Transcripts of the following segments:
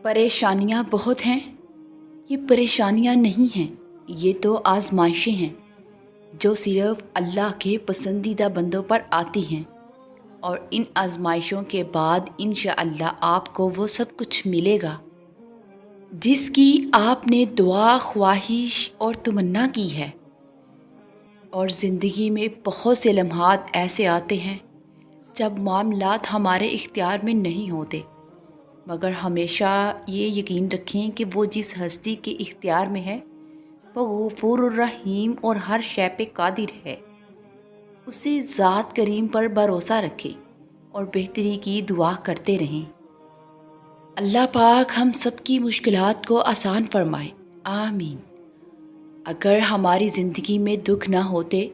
परेशानियाँ बहुत हैं। ये परेशानियाँ नहीं हैं, ये तो आजमाइशें हैं जो सिर्फ़ अल्लाह के पसंदीदा बंदों पर आती हैं। और इन आजमाइशों के बाद इंशाअल्लाह आपको वो सब कुछ मिलेगा जिसकी आपने दुआ, ख्वाहिश और तमन्ना की है। और ज़िंदगी में बहुत से लम्हात ऐसे आते हैं जब मामलात हमारे इख्तियार में नहीं होते, मगर हमेशा ये यकीन रखें कि वो जिस हस्ती के इख्तियार में है वो गफूरुर रहीम और हर शय पे कादिर है। उसे ज़ात करीम पर भरोसा रखें और बेहतरी की दुआ करते रहें। अल्लाह पाक हम सब की मुश्किलात को आसान फरमाए, आमीन। अगर हमारी ज़िंदगी में दुख ना होते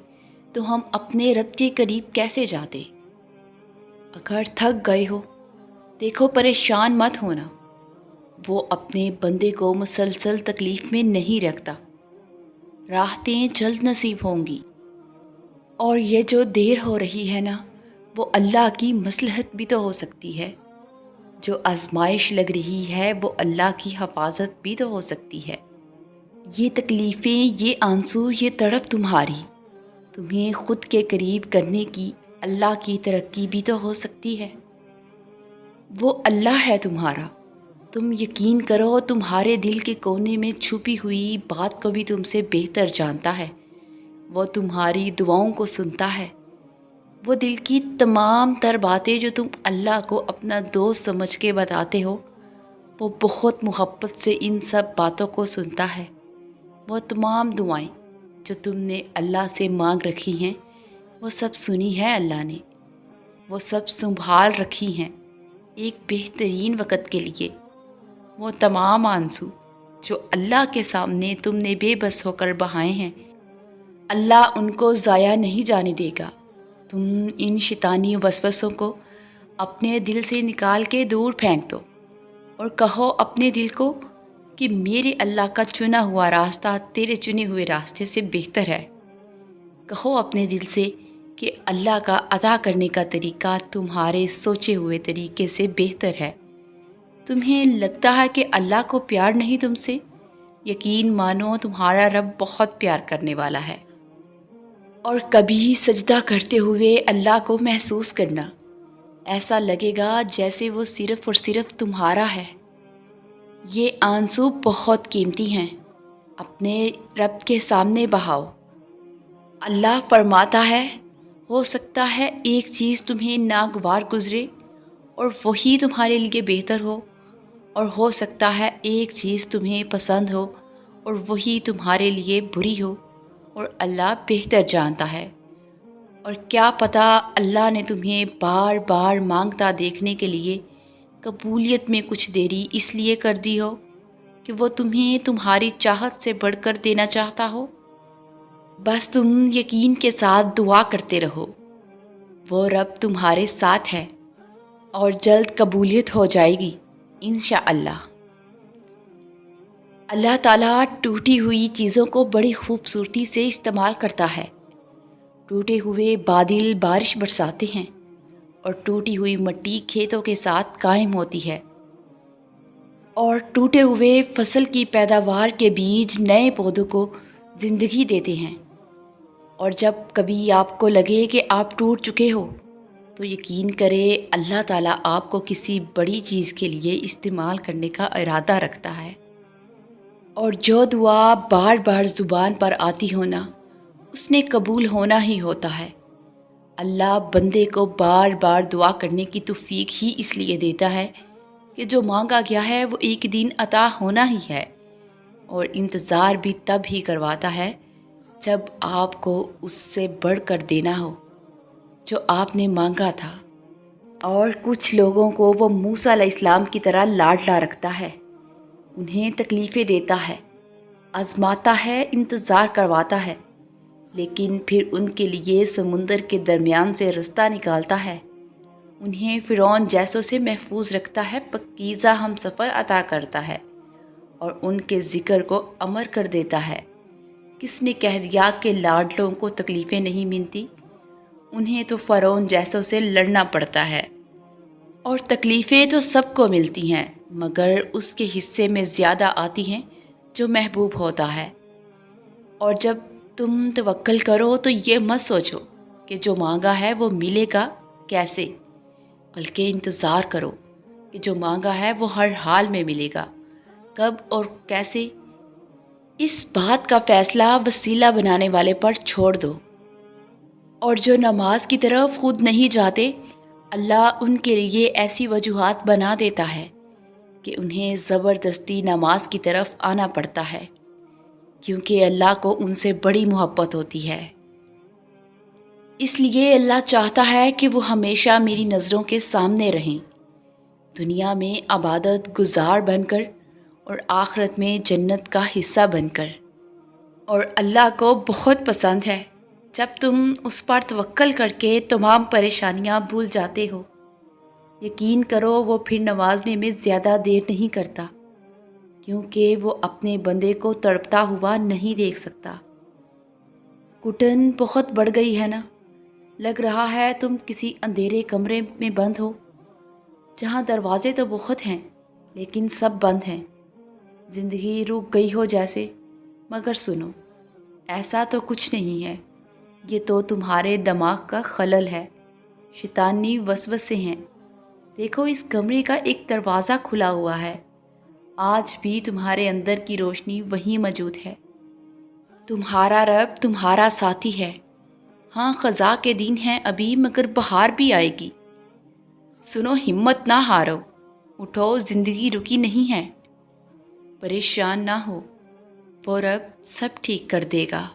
तो हम अपने रब के करीब कैसे जाते। अगर थक गए हो, देखो परेशान मत होना, वो अपने बंदे को मुसलसल तकलीफ़ में नहीं रखता। राहतें जल्द नसीब होंगी। और ये जो देर हो रही है ना, वो अल्लाह की मसलहत भी तो हो सकती है। जो आजमाइश लग रही है वो अल्लाह की हफाजत भी तो हो सकती है। ये तकलीफ़ें, ये आंसू, ये तड़प तुम्हारी तुम्हें ख़ुद के करीब करने की, अल्लाह की तरक्की भी तो हो सकती है। वो अल्लाह है तुम्हारा, तुम यकीन करो, तुम्हारे दिल के कोने में छुपी हुई बात को भी तुमसे बेहतर जानता है। वो तुम्हारी दुआओं को सुनता है। वो दिल की तमाम तर बातें जो तुम अल्लाह को अपना दोस्त समझ के बताते हो, वो बहुत मोहब्बत से इन सब बातों को सुनता है। वो तमाम दुआएं जो तुमने अल्लाह से मांग रखी हैं, वो सब सुनी है अल्लाह ने। वो सब संभाल रखी हैं एक बेहतरीन वक़्त के लिए। वो तमाम आंसू जो अल्लाह के सामने तुमने बेबस होकर बहाए हैं, अल्लाह उनको ज़ाया नहीं जाने देगा। तुम इन शैतानी वसवसों को अपने दिल से निकाल के दूर फेंक दो और कहो अपने दिल को कि मेरे अल्लाह का चुना हुआ रास्ता तेरे चुने हुए रास्ते से बेहतर है। कहो अपने दिल से कि अल्लाह का अदा करने का तरीका तुम्हारे सोचे हुए तरीके से बेहतर है। तुम्हें लगता है कि अल्लाह को प्यार नहीं तुमसे, यकीन मानो तुम्हारा रब बहुत प्यार करने वाला है। और कभी सजदा करते हुए अल्लाह को महसूस करना, ऐसा लगेगा जैसे वो सिर्फ़ और सिर्फ़ तुम्हारा है। ये आंसू बहुत कीमती हैं, अपने रब के सामने बहाओ। अल्लाह फरमाता है, हो सकता है एक चीज़ तुम्हें नागवार गुज़रे और वही तुम्हारे लिए बेहतर हो हो सकता है एक चीज़ तुम्हें पसंद हो और वही तुम्हारे लिए बुरी हो, और अल्लाह बेहतर जानता है। और क्या पता अल्लाह ने तुम्हें बार बार मांगता देखने के लिए कबूलियत में कुछ देरी इसलिए कर दी हो कि वो तुम्हें तुम्हारी चाहत से बढ़कर देना चाहता हो। बस तुम यकीन के साथ दुआ करते रहो, वो रब तुम्हारे साथ है और जल्द कबूलियत हो जाएगी इंशाअल्लाह। अल्लाह ताला टूटी हुई चीज़ों को बड़ी खूबसूरती से इस्तेमाल करता है। टूटे हुए बादल बारिश बरसाते हैं और टूटी हुई मिट्टी खेतों के साथ कायम होती है। और टूटे हुए फसल की पैदावार के बीज नए पौधों को ज़िंदगी देते हैं। और जब कभी आपको लगे कि आप टूट चुके हो, तो यकीन करें अल्लाह ताला आपको किसी बड़ी चीज़ के लिए इस्तेमाल करने का इरादा रखता है। और जो दुआ बार बार ज़ुबान पर आती हो ना, उसने कबूल होना ही होता है। अल्लाह बंदे को बार बार दुआ करने की तौफीक ही इसलिए देता है कि जो मांगा गया है वो एक दिन अता होना ही है। और इंतज़ार भी तब ही करवाता है जब आपको उससे बढ़कर देना हो जो आपने मांगा था। और कुछ लोगों को वो मूसा अलैहिस्सलाम की तरह लाडला रखता है, उन्हें तकलीफ़ें देता है, आज़माता है, इंतज़ार करवाता है, लेकिन फिर उनके लिए समुंदर के दरमियान से रास्ता निकालता है। उन्हें फ़िरौन जैसों से महफूज रखता है, पकीज़ा हम सफ़र अता करता है और उनके ज़िक्र को अमर कर देता है। किसने कह दिया कि लाडलों को तकलीफ़ें नहीं मिलती? उन्हें तो फ़िरौन जैसों से लड़ना पड़ता है। और तकलीफ़ें तो सबको मिलती हैं, مگر اس کے حصے میں زیادہ آتی ہیں جو محبوب ہوتا ہے۔ اور جب تم توکل کرو تو یہ مت سوچو کہ جو مانگا ہے وہ ملے گا کیسے، بلکہ انتظار کرو کہ جو مانگا ہے وہ ہر حال میں ملے گا۔ کب اور کیسے، اس بات کا فیصلہ وسیلہ بنانے والے پر چھوڑ دو۔ اور جو نماز کی طرف خود نہیں جاتے، اللہ ان کے لیے ایسی وجوہات بنا دیتا ہے کہ انہیں زبردستی نماز کی طرف آنا پڑتا ہے، کیونکہ اللہ کو ان سے بڑی محبت ہوتی ہے۔ اس لیے اللہ چاہتا ہے کہ وہ ہمیشہ میری نظروں کے سامنے رہیں، دنیا میں عبادت گزار بن کر اور آخرت میں جنت کا حصہ بن کر۔ اور اللہ کو بہت پسند ہے جب تم اس پر توکل کر کے تمام پریشانیاں بھول جاتے ہو۔ یقین کرو وہ پھر نوازنے میں زیادہ دیر نہیں کرتا، کیونکہ وہ اپنے بندے کو تڑپتا ہوا نہیں دیکھ سکتا۔ گھٹن بہت بڑھ گئی ہے نا؟ لگ رہا ہے تم کسی اندھیرے کمرے میں بند ہو، جہاں دروازے تو بہت ہیں لیکن سب بند ہیں۔ زندگی رک گئی ہو جیسے۔ مگر سنو، ایسا تو کچھ نہیں ہے، یہ تو تمہارے دماغ کا خلل ہے، شیطانی وسوسے ہیں۔ دیکھو، اس کمرے کا ایک دروازہ کھلا ہوا ہے، آج بھی تمہارے اندر کی روشنی وہیں موجود ہے۔ تمہارا رب تمہارا ساتھی ہے۔ ہاں، خزاں کے دن ہیں ابھی، مگر بہار بھی آئے گی۔ سنو، ہمت نہ ہارو، اٹھو، زندگی رکی نہیں ہے۔ پریشان نہ ہو، وہ رب سب ٹھیک کر دے گا۔